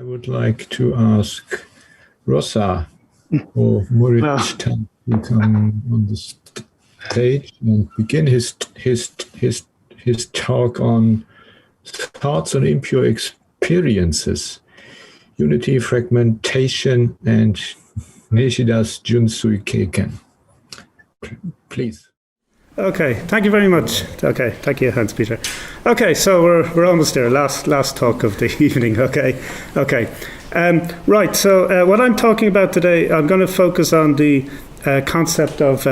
would like to ask Rossa Ó Muireartaigh to come on the stage and begin his talk on thoughts on impure experiences, unity, fragmentation, and Nishida's Junsuitaiken. Please. Okay, thank you very much. Okay, thank you, Hans-Peter. Okay, so we're almost there. Last talk of the evening. Okay. Right. So what I'm talking about today, I'm going to focus on the concept of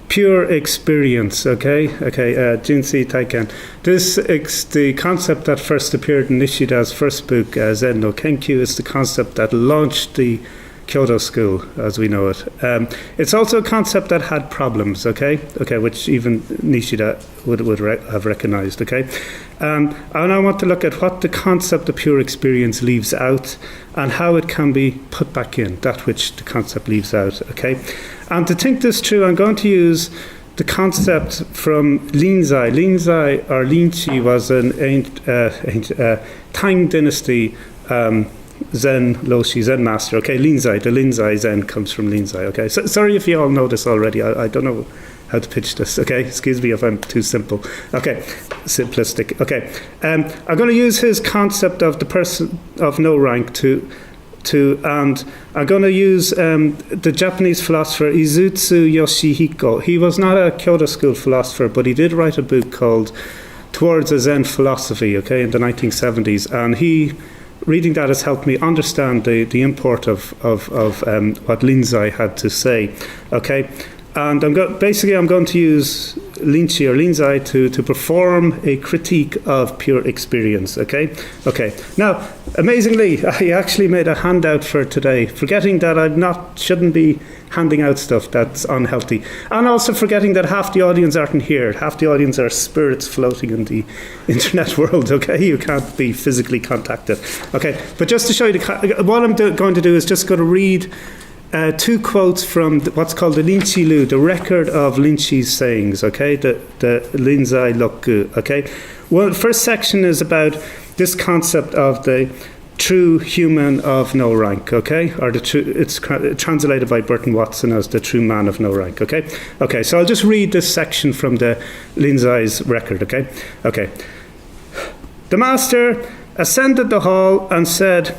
pure experience. Okay. Junsuitaiken. This is the concept that first appeared in Nishida's first book, Zen no Kenkyu. It's the concept that launched the Kyoto school as we know it. It's also a concept that had problems, okay, which even Nishida would have recognized, okay. And I want to look at what the concept of pure experience leaves out and how it can be put back in, that which the concept leaves out, okay. And to think this through, I'm going to use the concept from Lin-Chi. Lin-Chi or Lin-Chi was an ancient Tang dynasty Zen master. Okay, Lin-Chi. The Lin-Chi Zen comes from Lin-Chi. Okay, so sorry if you all know this already. I don't know how to pitch this. Okay, excuse me if I'm too simple. Okay, simplistic. Okay, I'm going to use his concept of the person of no rank and I'm going to use the Japanese philosopher Izutsu Yoshihiko. He was not a Kyoto school philosopher, but he did write a book called Towards a Zen Philosophy. Okay, in the 1970s, and reading that has helped me understand the import of what Lin-Chi had to say. Okay, and I'm going to use Lin-Chi or Lin-Chi to perform a critique of pure experience. Okay. Now, amazingly, I actually made a handout for today, forgetting that shouldn't be handing out stuff that's unhealthy, and also forgetting that half the audience aren't here. Half the audience are spirits floating in the internet world. Okay, you can't be physically contacted. Okay, but just to show you what I'm going to do is just going to read two quotes from what's called the Lin-Chi Lu, the record of Lin-Chi's sayings. Okay, the Lin-Chi Lokku. Okay, well, the first section is about this concept of the true human of no rank, okay? Or it's translated by Burton Watson as the true man of no rank, okay? Okay, so I'll just read this section from the Lin-Chi's record, okay? Okay. The master ascended the hall and said,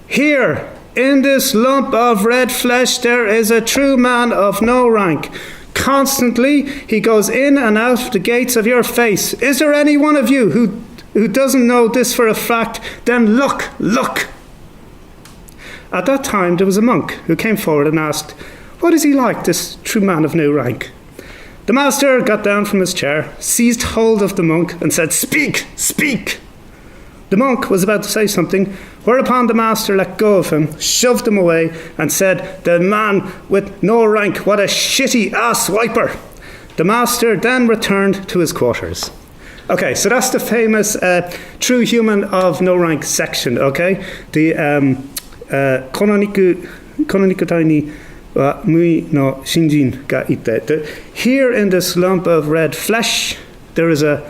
"Here, in this lump of red flesh, there is a true man of no rank. Constantly, he goes in and out of the gates of your face. Is there any one of you who doesn't know this for a fact? Then look. At that time, there was a monk who came forward and asked, "What is he like, this true man of no rank?" The master got down from his chair, seized hold of the monk and said, "Speak! The monk was about to say something, whereupon the master let go of him, shoved him away, and said, "The man with no rank, what a shitty ass wiper." The master then returned to his quarters. Okay, so that's the famous true human of no rank section, okay? The kononikutai ni wa mui no shinjin ga ite. Here in this lump of red flesh, there is a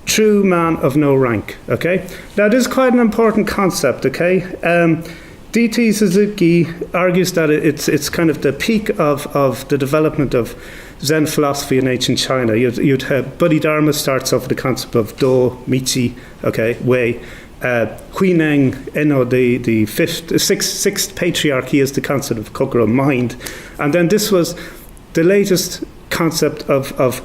true man of no rank, okay? Now, this is quite an important concept, okay? D.T. Suzuki argues that it's kind of the peak of the development of Zen philosophy in ancient China. You'd have Bodhidharma starts off with the concept of Do, Michi, okay, Wei. Huineng, Eno, the sixth patriarchy is the concept of Kokoro, mind. And then this was the latest concept of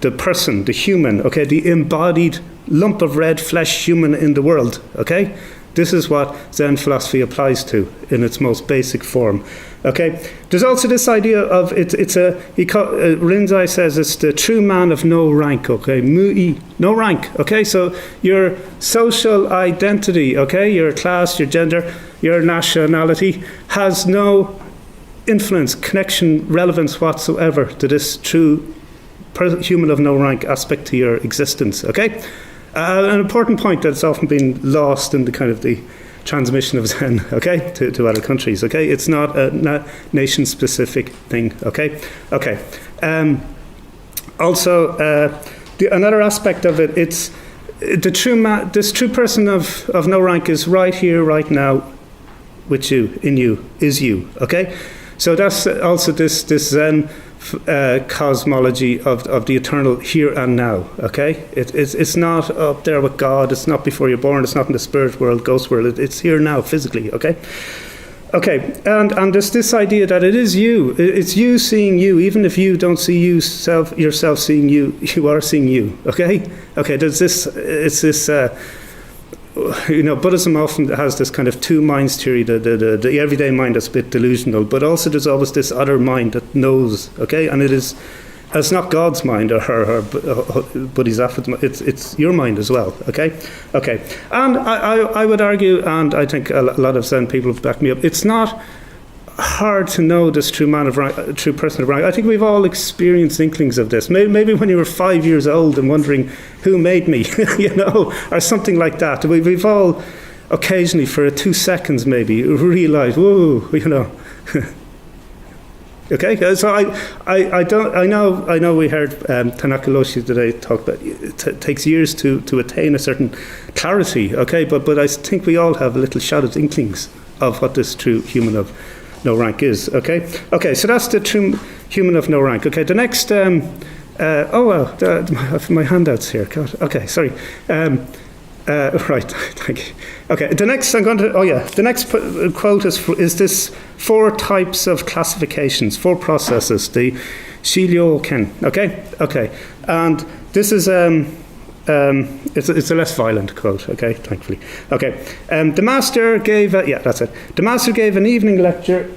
the person, the human, okay, the embodied lump of red flesh human in the world, okay? This is what Zen philosophy applies to in its most basic form, okay? There's also this idea of, Rinzai says it's the true man of no rank, okay? Mui, no rank, okay? So your social identity, okay, your class, your gender, your nationality has no influence, connection, relevance whatsoever to this true human of no rank aspect to your existence, okay? An important point that's often been lost in the kind of the transmission of Zen, okay, to other countries, okay? It's not a nation-specific thing, okay? Also, another aspect of it, it's this true person of no rank is right here, right now, with you, in you, is you. Okay, so that's also this Zen cosmology of the eternal here and now. Okay, it's not up there with God. It's not before you're born. It's not in the spirit world, ghost world. It's here now, physically. Okay. Okay, and there's this idea that it is you. It's you seeing you, even if you don't see yourself seeing you. You are seeing you. Okay, okay. There's this. It's this. Buddhism often has this kind of two minds theory. The everyday mind that's a bit delusional, but also there's always this other mind that knows. Okay, and it's not God's mind or her Buddhi's it's your mind as well. Okay, okay. And I would argue, and I think a lot of Zen people have backed me up, it's not hard to know this true person of rank. I think we've all experienced inklings of this. Maybe when you were 5 years old and wondering who made me, or something like that. We've all occasionally, for 2 seconds maybe, realised, whoa, Okay, so I know we heard Tanaka Loshi today talk about it takes years to attain a certain clarity. Okay, but I think we all have little shadowed inklings of what this true human of no rank is. Okay, so that's the true human of no rank. Okay, the next my handouts here. God, okay, sorry. Right, thank you. Okay, the next the next quote is this 4 types of classifications, 4 processes, the Shiryoken. Okay, and this is it's a less violent quote. Okay, thankfully. Okay, the master gave that's it. The master gave an evening lecture,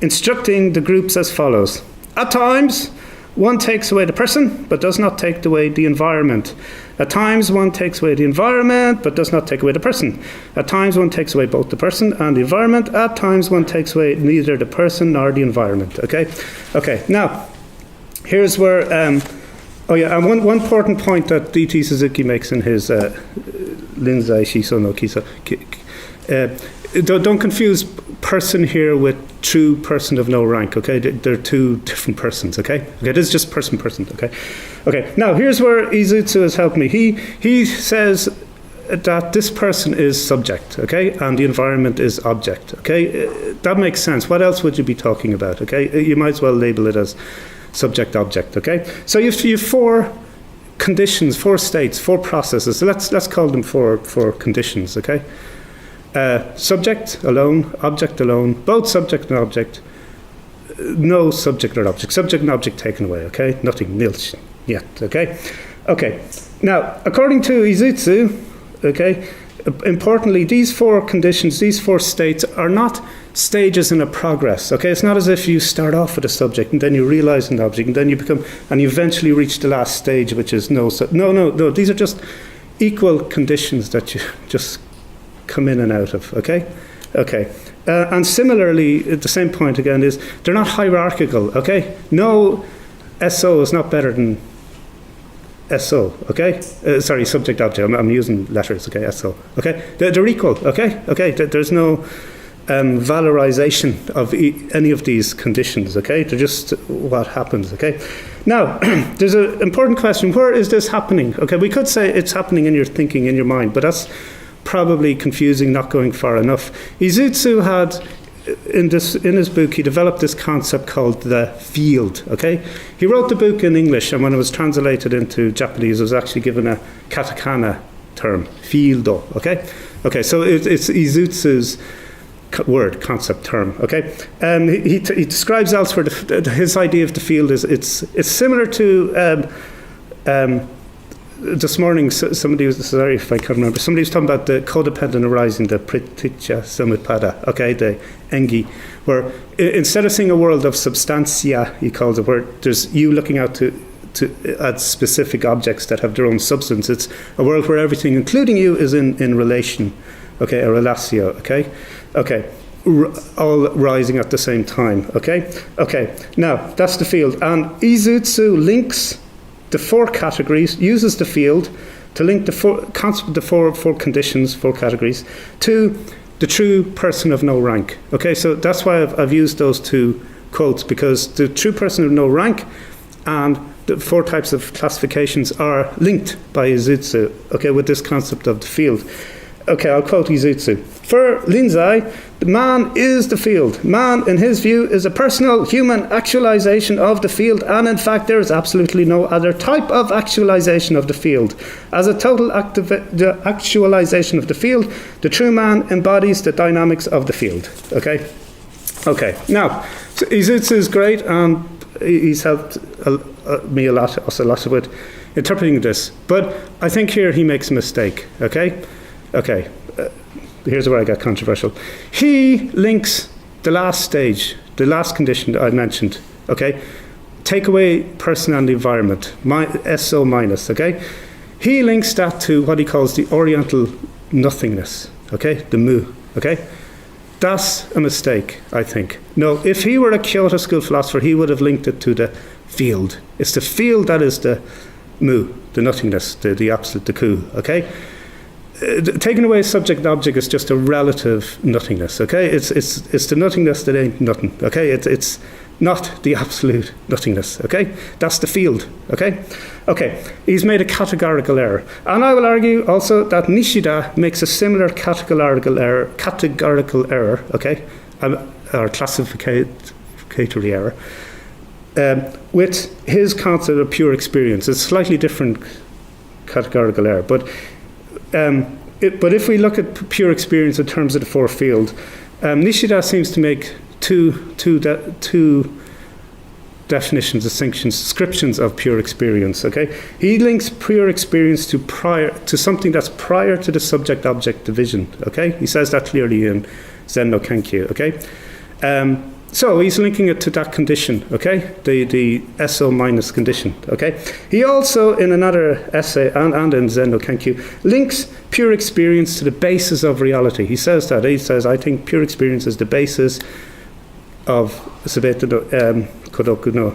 instructing the groups as follows: at times, one takes away the person, but does not take away the environment. At times, one takes away the environment, but does not take away the person. At times, one takes away both the person and the environment. At times, one takes away neither the person nor the environment. Okay. Now, here's where. And one important point that D.T. Suzuki makes in his Linzai Shiso no Kiso. Don't confuse person here with true person of no rank. Okay, they're 2 different persons. Okay, this is just person. Okay. Now here's where Izutsu has helped me. He says that this person is subject. Okay, and the environment is object. Okay, that makes sense. What else would you be talking about? Okay, you might as well label it as subject object. Okay, so you've 4 conditions, 4 states, 4 processes. So let's call them 4 conditions. Okay. Subject alone, object alone, both subject and object, no subject or object, subject and object taken away, okay? Nothing, nilch, yet, okay? Okay, now, according to Izutsu, okay, importantly, these 4 conditions, these 4 states are not stages in a progress, okay? It's not as if you start off with a subject and then you realize an object and then you eventually reach the last stage, which is no, these are just equal conditions that you just come in and out of. Okay. And similarly, at the same point again is they're not hierarchical. Okay, no SO is not better than SO. Okay, sorry, subject object. I'm using letters. Okay, SO. Okay, they're equal. Okay. There's no valorization of any of these conditions. Okay, they're just what happens. Okay. Now, there's an important question. Where is this happening? Okay, we could say it's happening in your thinking, in your mind, but that's probably confusing, not going far enough. Izutsu had, in his book, he developed this concept called the field. Okay, he wrote the book in English, and when it was translated into Japanese, it was actually given a katakana term, fieldo. Okay, so it's Izutsu's word, concept, term. Okay, and he describes elsewhere his idea of the field is it's similar to. This morning, somebody was, sorry if I can't remember, somebody was talking about the codependent arising, the prititya samutpada, okay, the engi, where instead of seeing a world of substantia, he calls it, where there's you looking out at specific objects that have their own substance, it's a world where everything, including you, is in relation, okay, a relatio, okay, all rising at the same time, okay. Now, that's the field, and Izutsu links the 4 categories, uses the field to link the 4 conditions, 4 categories, to the true person of no rank. Okay, so that's why I've used those 2 quotes, because the true person of no rank and the 4 types of classifications are linked by Izutsu, okay, with this concept of the field. Okay, I'll quote Izutsu. For Lin-Chi, the man is the field. Man, in his view, is a personal human actualization of the field, and in fact there is absolutely no other type of actualization of the field. As a total actualization of the field, the true man embodies the dynamics of the field. Okay? Okay. Now, so Izutsu is great, and he's helped me a lot with interpreting this. But I think here he makes a mistake. Okay? Okay, here's where I got controversial. He links the last stage, the last condition that I mentioned, okay? Take away person and the environment, SO minus, okay? He links that to what he calls the oriental nothingness, okay? The mu, okay? That's a mistake, I think. No, if he were a Kyoto school philosopher, he would have linked it to the field. It's the field that is the mu, the nothingness, the absolute, the ku, okay? Taking away subject and object is just a relative nothingness, okay? It's the nothingness that ain't nothing, okay? It's not the absolute nothingness, okay? That's the field, okay? Okay, he's made a categorical error. And I will argue also that Nishida makes a similar categorical error, okay? Or classificatory error, with his concept of pure experience. It's a slightly different categorical error, but if we look at pure experience in terms of the 4 field, Nishida seems to make two definitions, distinctions, descriptions of pure experience. Okay, he links pure experience to something that's prior to the subject-object division. Okay, he says that clearly in Zen no Kenkyu. Okay, so he's linking it to that condition. Okay, the SO minus condition. Okay, he also in another essay and in Zen no Kenkyu links pure experience to the basis of reality. He says that. He says, I think pure experience is the basis of Kodoku no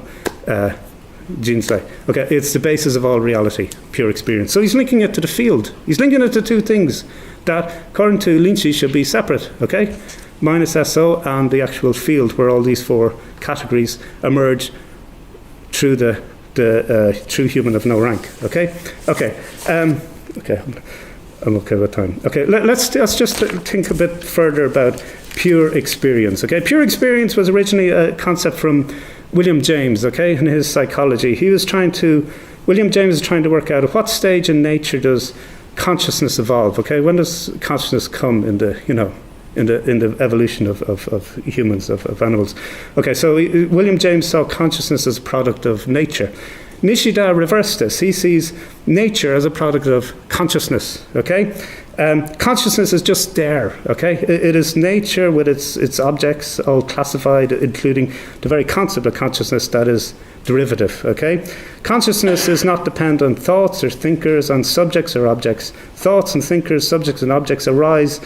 Jinsei. Okay, it's the basis of all reality, pure experience. So he's linking it to the field. He's linking it to 2 things that, according to Lin-Chi, should be separate. Okay, minus SO and the actual field, where all these 4 categories emerge through the true human of no rank. Okay, okay, okay. I'm okay with time. Okay, let's just think a bit further about pure experience. Okay, pure experience was originally a concept from William James. Okay, in his psychology, William James is trying to work out at what stage in nature does consciousness evolve. Okay, when does consciousness come in the in the evolution of humans, of animals? Okay, so William James saw consciousness as a product of nature. Nishida reversed this. He sees nature as a product of consciousness, okay? Consciousness is just there, okay? It is nature with its objects all classified, including the very concept of consciousness that is derivative, okay? Consciousness is not dependent on thoughts or thinkers, on subjects or objects. Thoughts and thinkers, subjects and objects arise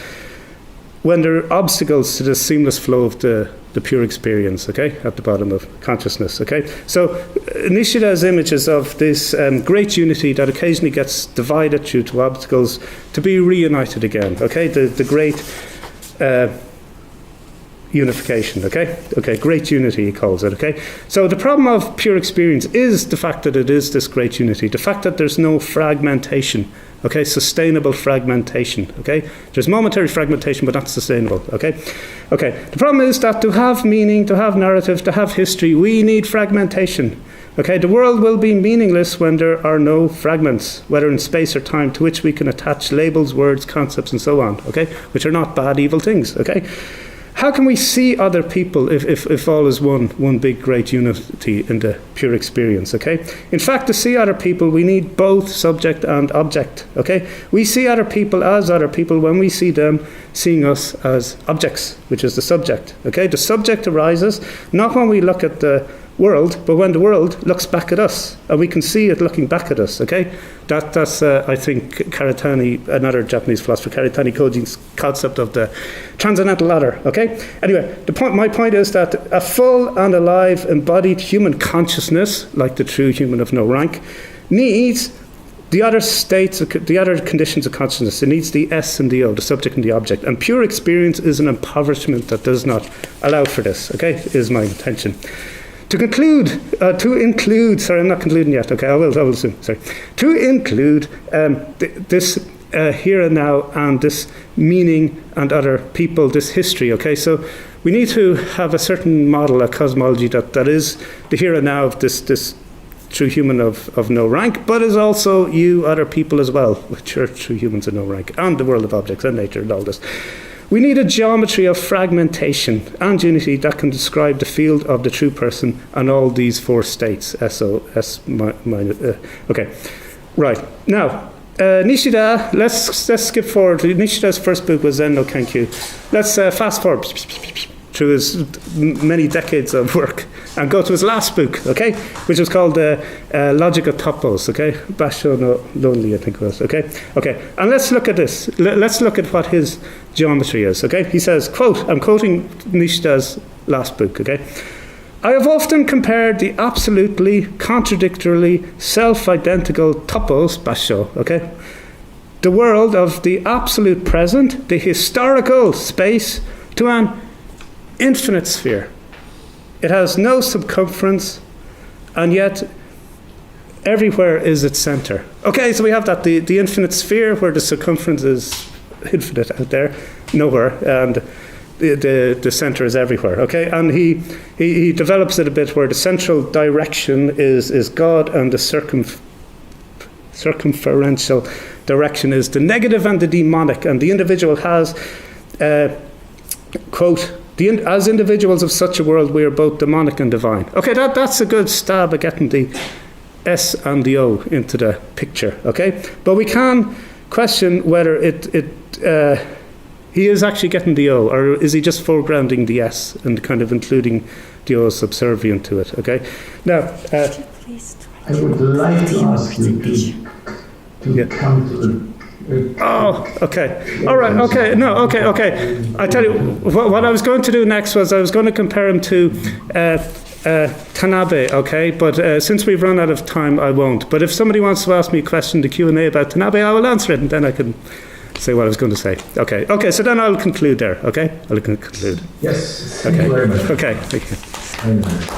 when there are obstacles to the seamless flow of the pure experience, okay, at the bottom of consciousness, okay? So Nishida's images of this great unity that occasionally gets divided due to obstacles to be reunited again, okay? The great unification, okay? Okay, great unity he calls it, okay? So the problem of pure experience is the fact that it is this great unity, the fact that there's no fragmentation, okay, sustainable fragmentation, okay? There's momentary fragmentation, but not sustainable, okay? Okay, the problem is that to have meaning, to have narrative, to have history, we need fragmentation, okay? The world will be meaningless when there are no fragments, whether in space or time, to which we can attach labels, words, concepts, and so on, okay? Which are not bad, evil things, okay? How can we see other people if all is one big great unity in the pure experience, okay? In fact, to see other people, we need both subject and object, okay? We see other people as other people when we see them seeing us as objects, which is the subject, okay? The subject arises not when we look at the world, but when the world looks back at us, and we can see it looking back at us, okay? That's I think, Karatani, another Japanese philosopher, Karatani Koji's concept of the transcendental ladder, okay? Anyway, my point is that a full and alive embodied human consciousness, like the true human of no rank, needs the other states, the other conditions of consciousness. It needs the S and the O, the subject and the object. And pure experience is an impoverishment that does not allow for this, okay? Is my intention. To include, sorry, I'm not concluding yet, okay, I will soon, sorry. To include this here and now and this meaning and other people, this history, okay? So we need to have a certain model, a cosmology that is the here and now of this true human of no rank, but is also you, other people as well, which are true humans of no rank, and the world of objects and nature and all this. We need a geometry of fragmentation and unity that can describe the field of the true person and all these four states, S-O-S minus, okay. Right, now, Nishida, let's skip forward. Nishida's first book was Zen no Kenkyu. Let's fast forward through his many decades of work and go to his last book, okay, which was called Logic of Topos, okay, Basho no Lonely, I think it was, okay, and let's look at this. Let's look at what his geometry is, okay. He says, quote, I'm quoting Nishida's last book, okay. I have often compared the absolutely contradictorily self-identical topos, Basho, okay, the world of the absolute present, the historical space, to an infinite sphere. It has no circumference, and yet everywhere is its center. Okay, so we have that, the infinite sphere where the circumference is infinite out there, nowhere, and the center is everywhere, okay? And he develops it a bit where the central direction is God and the circumferential direction is the negative and the demonic, and the individual has, quote, as individuals of such a world, we are both demonic and divine. Okay, that's a good stab at getting the S and the O into the picture, okay? But we can question whether he is actually getting the O, or is he just foregrounding the S and kind of including the O subservient to it, okay? Now, I would like to ask you to come to oh, okay. All right, okay. No, okay. I tell you, what I was going to do next was I was going to compare him to Tanabe, okay? But since we've run out of time, I won't. But if somebody wants to ask me a question, the Q&A about Tanabe, I will answer it, and then I can say what I was going to say. Okay, so then I'll conclude there, okay? I'll conclude. Yes, thank you very much. Okay, thank you. Very much.